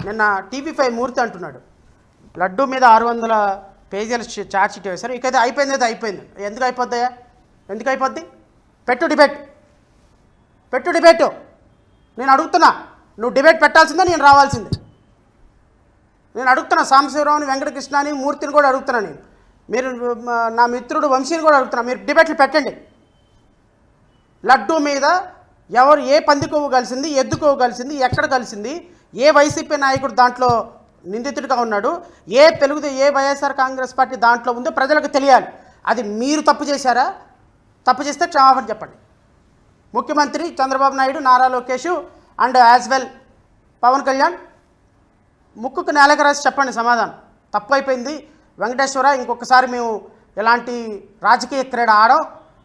నిన్న టీవీ5 మూర్తి అంటున్నాడు లడ్డు మీద 600 పేజీల ఛార్జ్ షీట్ వేశారు, ఇకైతే అయిపోయింది అయిపోయింది. ఎందుకు అయిపోద్దయా? ఎందుకు అయిపోద్ది? పెట్టు డిబేట్. నేను అడుగుతున్నా, నువ్వు డిబేట్ పెట్టాల్సిందే, నేను రావాల్సిందే. నేను అడుగుతున్నా సాంబశివరావుని, వెంకటకృష్ణని, మూర్తిని కూడా అడుగుతున్నా. నేను మీరు నా మిత్రుడు వంశీని కూడా అడుగుతున్నా, మీరు డిబేట్లు పెట్టండి. లడ్డు మీద ఎవరు ఏ పందికొవ్వు కలిసింది, ఎద్దు కొవ్వు కలిసింది, ఎక్కడ కలిసింది, ఏ వైసీపీ నాయకుడు దాంట్లో నిందితుడిగా ఉన్నాడు, ఏ వైఎస్ఆర్ కాంగ్రెస్ పార్టీ దాంట్లో ఉందో ప్రజలకు తెలియాలి. అది మీరు తప్పు చేశారా? తప్పు చేస్తే క్షమాపణ చెప్పండి. ముఖ్యమంత్రి Chandrababu Naidu, Nara Lokesh and as well Pawan Kalyan ముక్కుకు నేలకు రాసి చెప్పండి సమాధానం. తప్పు అయిపోయింది వెంకటేశ్వర, ఇంకొకసారి మేము ఇలాంటి రాజకీయ క్రీడ ఆడం,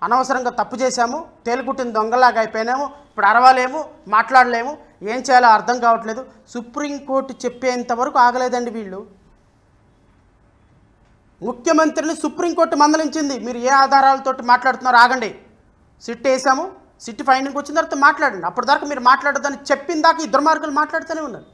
అనవసరంగా తప్పు చేశాము, తేలుకుట్టిన దొంగలాగా అయిపోయినాము, ఇప్పుడు అరవలేము, మాట్లాడలేము, ఏం చేయాలో అర్థం కావట్లేదు. సుప్రీంకోర్టు చెప్పేంత వరకు ఆగలేదండి వీళ్ళు. ముఖ్యమంత్రిని సుప్రీంకోర్టు మందలించింది, మీరు ఏ ఆధారాలతోటి మాట్లాడుతున్నారో ఆగండి, సిట్ వేసాము, సిట్ ఫైండింగ్ వచ్చిన తర్వాత మాట్లాడండి, అప్పటిదాకా మీరు మాట్లాడొద్దని చెప్పిన దాకా ఈ దుర్మార్గులు మాట్లాడుతూనే ఉన్నారు.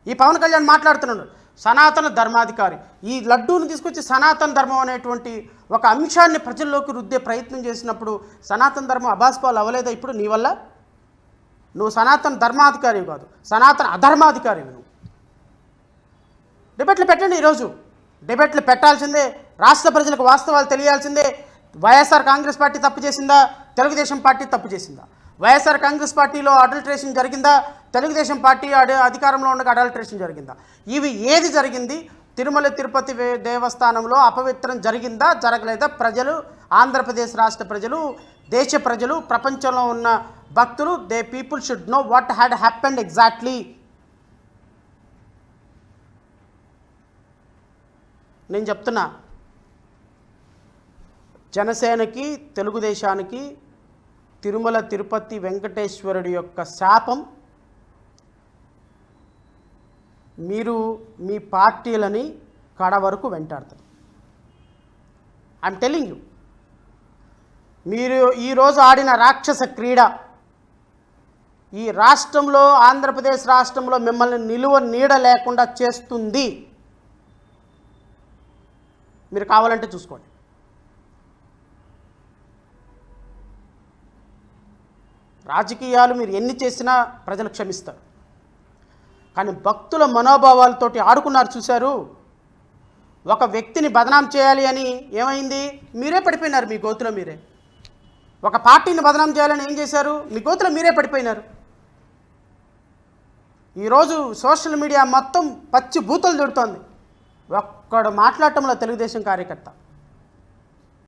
ఈ పవన్ కళ్యాణ్ మాట్లాడుతున్నాడు సనాతన ధర్మాధికారి. ఈ లడ్డూను తీసుకొచ్చి సనాతన ధర్మం అనేటువంటి ఒక అంశాన్ని ప్రజల్లోకి రుద్దే ప్రయత్నం చేసినప్పుడు సనాతన ధర్మం అభాస్పాలు అవ్వలేదా? ఇప్పుడు నీ వల్ల నువ్వు సనాతన ధర్మాధికారి కాదు, సనాతన అధర్మాధికారి. నువ్వు డిబేట్లు పెట్టండి. ఈరోజు డిబేట్లు పెట్టాల్సిందే, రాష్ట్ర ప్రజలకు వాస్తవాలు తెలియాల్సిందే. వైఎస్ఆర్ కాంగ్రెస్ పార్టీ తప్పు చేసిందా, తెలుగుదేశం పార్టీ తప్పు చేసిందా? వైఎస్ఆర్ కాంగ్రెస్ పార్టీలో అడల్ట్రేషన్ జరిగిందా, తెలుగుదేశం పార్టీ అధికారంలో ఉండగా అడల్ట్రేషన్ జరిగిందా? ఇవి ఏది జరిగింది? తిరుమల తిరుపతి దేవస్థానంలో అపవిత్రం జరిగిందా, జరగలేదా? ప్రజలు, ఆంధ్రప్రదేశ్ రాష్ట్ర ప్రజలు, దేశ ప్రజలు, ప్రపంచంలో ఉన్న భక్తులు, they people should know what had happened exactly. నేను చెప్తున్నా, జనసేనకి, తెలుగుదేశానికి తిరుమల తిరుపతి వెంకటేశ్వరుడి యొక్క శాపం మీరు మీ పార్టీలని కడ వరకు వెంటాడుతారు. I'm telling you. మీరు ఈరోజు ఆడిన రాక్షస క్రీడ ఈ రాష్ట్రంలో, ఆంధ్రప్రదేశ్ రాష్ట్రంలో మిమ్మల్ని నిలువ నీడ లేకుండా చేస్తుంది. మీరు కావాలంటే చూసుకోండి. రాజకీయాలు మీరు ఎన్ని చేసినా ప్రజలు క్షమిస్తారు, కానీ భక్తుల మనోభావాలతోటి ఆడుకున్నారు. చూశారు, ఒక వ్యక్తిని బదనాం చేయాలి అని ఏమైంది? మీరే పడిపోయినారు మీ గోతులో మీరే. ఒక పార్టీని బదనాం చేయాలని ఏం చేశారు? మీ గోతులో మీరే పడిపోయినారు. ఈరోజు సోషల్ మీడియా మొత్తం పచ్చి బూతులు తిడుతోంది. ఒక్కడు మాట్లాడటంలో తెలుగుదేశం కార్యకర్త